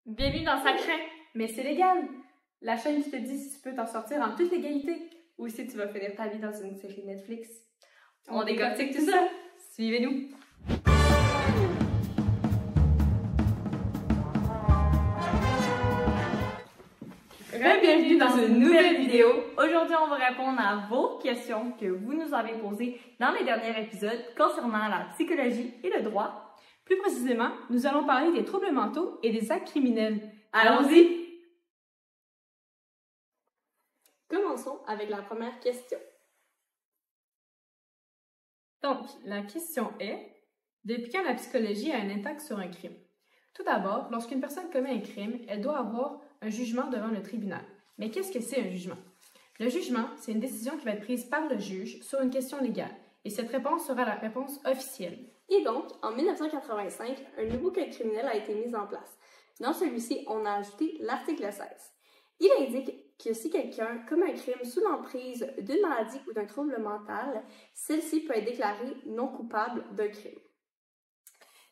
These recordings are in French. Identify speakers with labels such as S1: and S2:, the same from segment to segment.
S1: Bienvenue dans Sacré!
S2: Mais c'est légal! La chaîne qui te dit si tu peux t'en sortir en toute légalité ou si tu vas finir ta vie dans une série Netflix.
S1: On décortique tout ça!
S2: Suivez-nous!
S1: Bienvenue dans une nouvelle vidéo. Aujourd'hui, on va répondre à vos questions que vous nous avez posées dans les derniers épisodes concernant la psychologie et le droit.
S2: Plus précisément, nous allons parler des troubles mentaux et des actes criminels.
S1: Allons-y!
S3: Commençons avec la première question.
S2: Donc, la question est, depuis quand la psychologie a un impact sur un crime? Tout d'abord, lorsqu'une personne commet un crime, elle doit avoir un jugement devant le tribunal. Mais qu'est-ce que c'est un jugement? Le jugement, c'est une décision qui va être prise par le juge sur une question légale, et cette réponse sera la réponse officielle.
S3: Et donc, en 1985, un nouveau code criminel a été mis en place. Dans celui-ci, on a ajouté l'article 16. Il indique que si quelqu'un commet un crime sous l'emprise d'une maladie ou d'un trouble mental, celle-ci peut être déclarée non coupable d'un crime.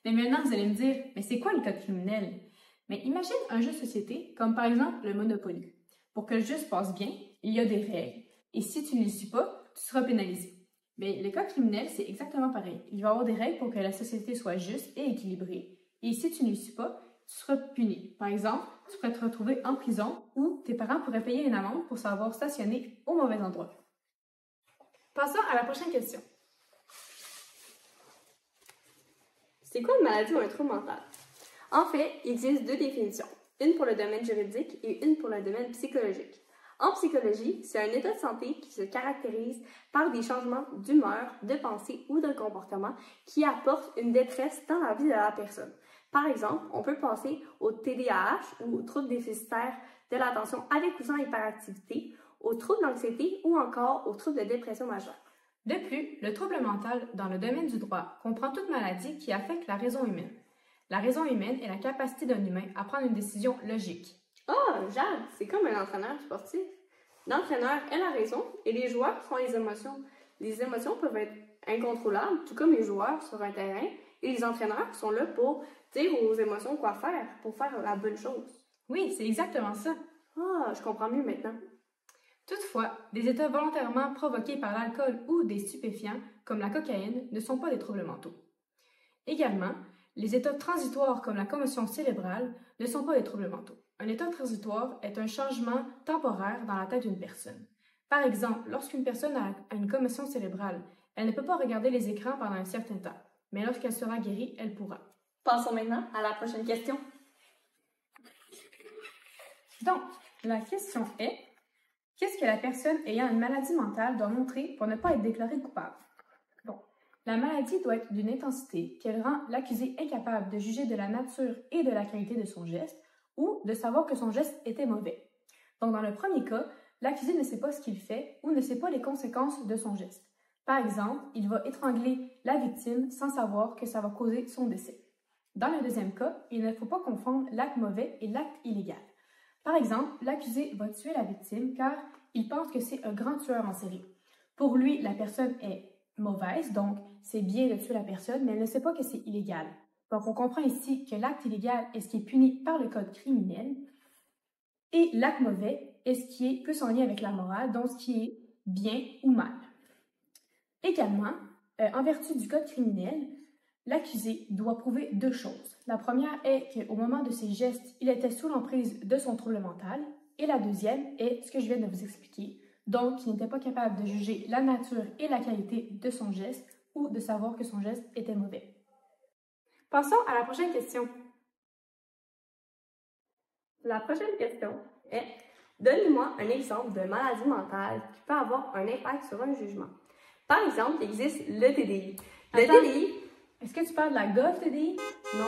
S2: Mais maintenant, vous allez me dire, mais c'est quoi le code criminel? Mais imagine un jeu de société, comme par exemple le Monopoly. Pour que le jeu se passe bien, il y a des règles. Et si tu ne les suis pas, tu seras pénalisé. Mais le code criminel, c'est exactement pareil. Il va y avoir des règles pour que la société soit juste et équilibrée. Et si tu ne les suis pas, tu seras puni. Par exemple, tu pourrais te retrouver en prison ou tes parents pourraient payer une amende pour savoir stationner au mauvais endroit. Passons à la prochaine question.
S3: C'est quoi une maladie ou un trouble mental? En fait, il existe deux définitions, une pour le domaine juridique et une pour le domaine psychologique. En psychologie, c'est un état de santé qui se caractérise par des changements d'humeur, de pensée ou de comportement qui apportent une détresse dans la vie de la personne. Par exemple, on peut penser au TDAH ou au trouble déficitaire de l'attention avec ou sans hyperactivité, au trouble d'anxiété ou encore au trouble de dépression majeure.
S2: De plus, le trouble mental dans le domaine du droit comprend toute maladie qui affecte la raison humaine. La raison humaine est la capacité d'un humain à prendre une décision logique.
S3: Oh, Jade, c'est comme un entraîneur sportif. L'entraîneur est la raison et les joueurs sont les émotions. Les émotions peuvent être incontrôlables, tout comme les joueurs sur un terrain, et les entraîneurs sont là pour dire aux émotions quoi faire, pour faire la bonne chose.
S2: Oui, c'est exactement ça.
S3: Ah, je comprends mieux maintenant.
S2: Toutefois, des états volontairement provoqués par l'alcool ou des stupéfiants, comme la cocaïne, ne sont pas des troubles mentaux. Également, les états transitoires comme la commotion cérébrale ne sont pas des troubles mentaux. Un état transitoire est un changement temporaire dans la tête d'une personne. Par exemple, lorsqu'une personne a une commotion cérébrale, elle ne peut pas regarder les écrans pendant un certain temps, mais lorsqu'elle sera guérie, elle pourra.
S1: Passons maintenant à la prochaine question.
S2: Donc, la question est, qu'est-ce que la personne ayant une maladie mentale doit montrer pour ne pas être déclarée coupable? Bon, la maladie doit être d'une intensité qu'elle rend l'accusé incapable de juger de la nature et de la qualité de son geste ou de savoir que son geste était mauvais. Donc, dans le premier cas, l'accusé ne sait pas ce qu'il fait ou ne sait pas les conséquences de son geste. Par exemple, il va étrangler la victime sans savoir que ça va causer son décès. Dans le deuxième cas, il ne faut pas confondre l'acte mauvais et l'acte illégal. Par exemple, l'accusé va tuer la victime car il pense que c'est un grand tueur en série. Pour lui, la personne est mauvaise, donc c'est bien de tuer la personne, mais elle ne sait pas que c'est illégal. Donc, on comprend ici que l'acte illégal est ce qui est puni par le code criminel et l'acte mauvais est ce qui est plus en lien avec la morale, donc ce qui est bien ou mal. Également, en vertu du code criminel, l'accusé doit prouver deux choses. La première est qu'au moment de ses gestes, il était sous l'emprise de son trouble mental. Et la deuxième est ce que je viens de vous expliquer, donc qu'il n'était pas capable de juger la nature et la qualité de son geste ou de savoir que son geste était mauvais. Passons à la prochaine question.
S3: La prochaine question est « Donnez-moi un exemple de maladie mentale qui peut avoir un impact sur un jugement. » Par exemple, il existe le TDI. Le TDI...
S2: Est-ce que tu parles de la GOF TDI?
S3: Non,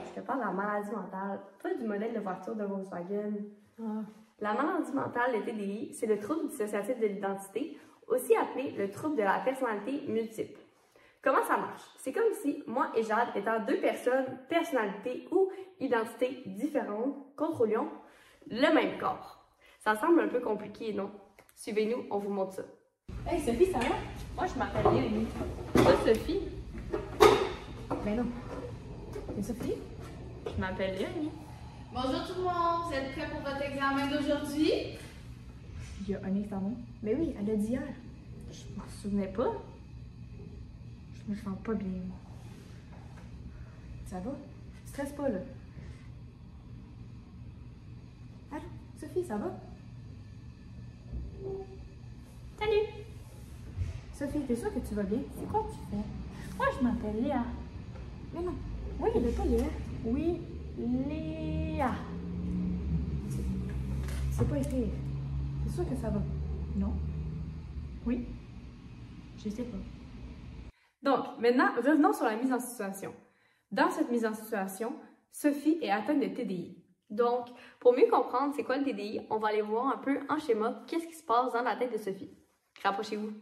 S3: je te parle de la maladie mentale, pas du modèle de voiture de Volkswagen.
S2: Ah.
S3: La maladie mentale, le TDI, c'est le trouble dissociatif de l'identité, aussi appelé le trouble de la personnalité multiple. Comment ça marche? C'est comme si moi et Jade, étant deux personnes, personnalités ou identités différentes, contrôlions le même corps. Ça semble un peu compliqué, non? Suivez-nous, on vous montre ça.
S2: Hey Sophie, ça va?
S1: Moi, je m'appelle Léonie.
S2: Toi, Sophie? Ben non. C'est Sophie?
S1: Je m'appelle Léonie.
S4: Bonjour tout le monde, vous êtes prêts pour votre examen d'aujourd'hui?
S1: Il y a un examen? Mais oui, elle a dit hier. Je m'en souvenais pas. Je me sens pas bien.
S2: Ça va? Stresse pas, là. Allô, Sophie, ça va?
S1: Salut!
S2: Sophie, t'es sûre que tu vas bien?
S1: C'est quoi que tu fais? Moi, je m'appelle Léa.
S2: Mais non. Oui, elle n'est pas Léa.
S1: Oui, Léa.
S2: C'est pas écrire. T'es sûre que ça va?
S1: Non. Oui. Je sais pas.
S2: Donc, maintenant, revenons sur la mise en situation. Dans cette mise en situation, Sophie est atteinte de TDI.
S3: Donc, pour mieux comprendre c'est quoi le TDI, on va aller voir un peu en schéma qu'est-ce qui se passe dans la tête de Sophie. Rapprochez-vous.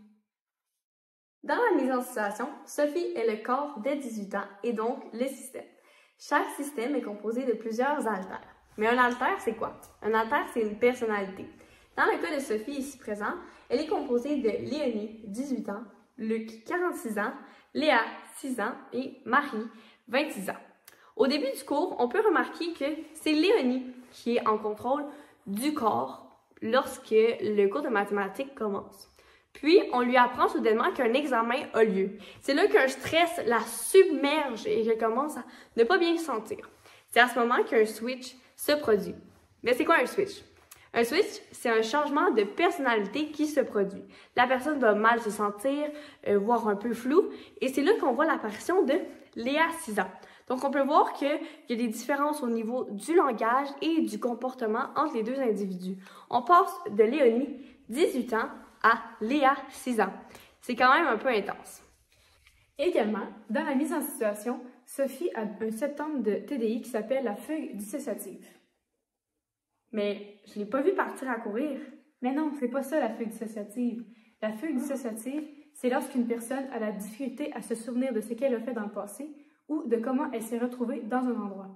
S3: Dans la mise en situation, Sophie est le corps dès 18 ans et donc le système. Chaque système est composé de plusieurs haltères. Mais un haltère, c'est quoi? Un haltère, c'est une personnalité. Dans le cas de Sophie ici présent, elle est composée de Léonie, 18 ans, Luc, 46 ans, Léa, 6 ans et Marie, 26 ans. Au début du cours, on peut remarquer que c'est Léonie qui est en contrôle du corps lorsque le cours de mathématiques commence. Puis, on lui apprend soudainement qu'un examen a lieu. C'est là qu'un stress la submerge et qu'elle commence à ne pas bien se sentir. C'est à ce moment qu'un switch se produit. Mais c'est quoi un switch? Un switch, c'est un changement de personnalité qui se produit. La personne va mal se sentir, voire un peu floue, et c'est là qu'on voit l'apparition de Léa, 6 ans. Donc, on peut voir qu'il y a des différences au niveau du langage et du comportement entre les deux individus. On passe de Léonie, 18 ans, à Léa, 6 ans. C'est quand même un peu intense.
S2: Également, dans la mise en situation, Sophie a un symptôme de TDI qui s'appelle la fugue dissociative.
S1: Mais je l'ai pas vu partir à courir.
S2: Mais non, c'est pas ça la fugue dissociative. La fugue dissociative, c'est lorsqu'une personne a la difficulté à se souvenir de ce qu'elle a fait dans le passé ou de comment elle s'est retrouvée dans un endroit.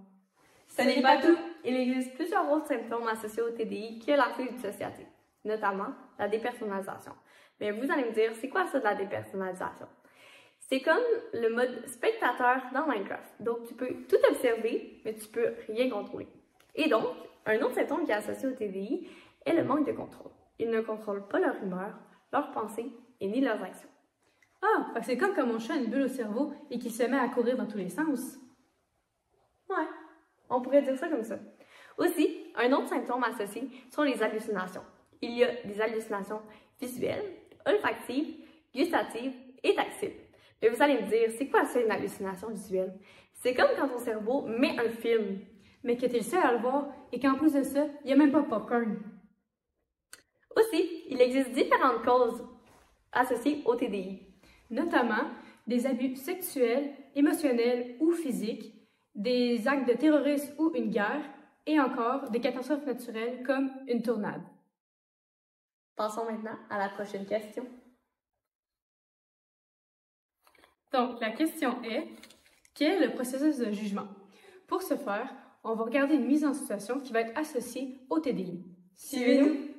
S3: Ce n'est pas tout. Il existe plusieurs autres symptômes associés au TDI que la fugue dissociative, notamment la dépersonnalisation. Mais vous allez me dire, c'est quoi ça de la dépersonnalisation? C'est comme le mode spectateur dans Minecraft. Donc, tu peux tout observer, mais tu peux rien contrôler. Et donc, un autre symptôme qui est associé au TDI est le manque de contrôle. Ils ne contrôlent pas leur humeur, leurs pensées et ni leurs actions.
S2: Ah, c'est comme quand mon chat a une bulle au cerveau et qu'il se met à courir dans tous les sens.
S3: Ouais, on pourrait dire ça comme ça. Aussi, un autre symptôme associé sont les hallucinations. Il y a des hallucinations visuelles, olfactives, gustatives et tactiles. Mais vous allez me dire, c'est quoi ça une hallucination visuelle? C'est comme quand ton cerveau met un film.
S2: Mais que tu es le seul à le voir et qu'en plus de ça, il n'y a même pas popcorn.
S3: Aussi, il existe différentes causes associées au TDI.
S2: Notamment des abus sexuels, émotionnels ou physiques, des actes de terrorisme ou une guerre, et encore des catastrophes naturelles comme une tornade.
S3: Passons maintenant à la prochaine question.
S2: Donc, la question est, quel est le processus de jugement? Pour ce faire, on va regarder une mise en situation qui va être associée au TDI.
S3: Suivez-nous!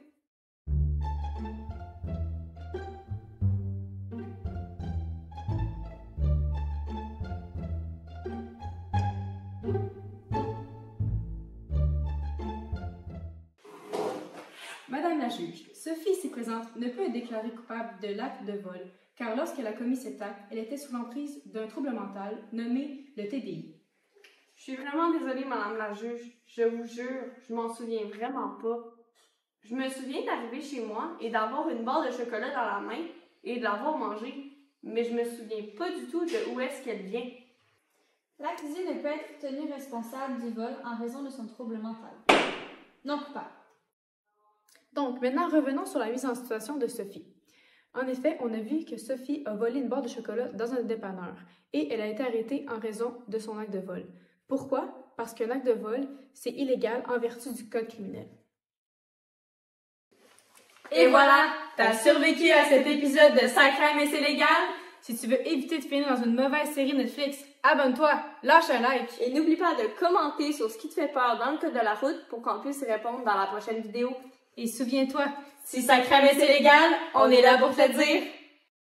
S2: Madame la juge, Sophie ici présente ne peut être déclarée coupable de l'acte de vol, car lorsqu'elle a commis cet acte, elle était sous l'emprise d'un trouble mental nommé le TDI.
S3: Je suis vraiment désolée, Madame la juge. Je vous jure, je m'en souviens vraiment pas. Je me souviens d'arriver chez moi et d'avoir une barre de chocolat dans la main et de l'avoir mangée, mais je me souviens pas du tout de où est-ce qu'elle vient.
S5: L'accusé ne peut être tenu responsable du vol en raison de son trouble mental. Non coupable.
S2: Donc, maintenant, revenons sur la mise en situation de Sophie. En effet, on a vu que Sophie a volé une barre de chocolat dans un dépanneur et elle a été arrêtée en raison de son acte de vol. Pourquoi? Parce qu'un acte de vol, c'est illégal en vertu du code criminel.
S1: Et voilà, t'as survécu à cet épisode de Sacré mais c'est légal.
S2: Si tu veux éviter de finir dans une mauvaise série Netflix, abonne-toi, lâche un like.
S3: Et n'oublie pas de commenter sur ce qui te fait peur dans le code de la route pour qu'on puisse répondre dans la prochaine vidéo.
S2: Et souviens-toi,
S1: Si Sacré mais c'est légal, on est là pour te le dire.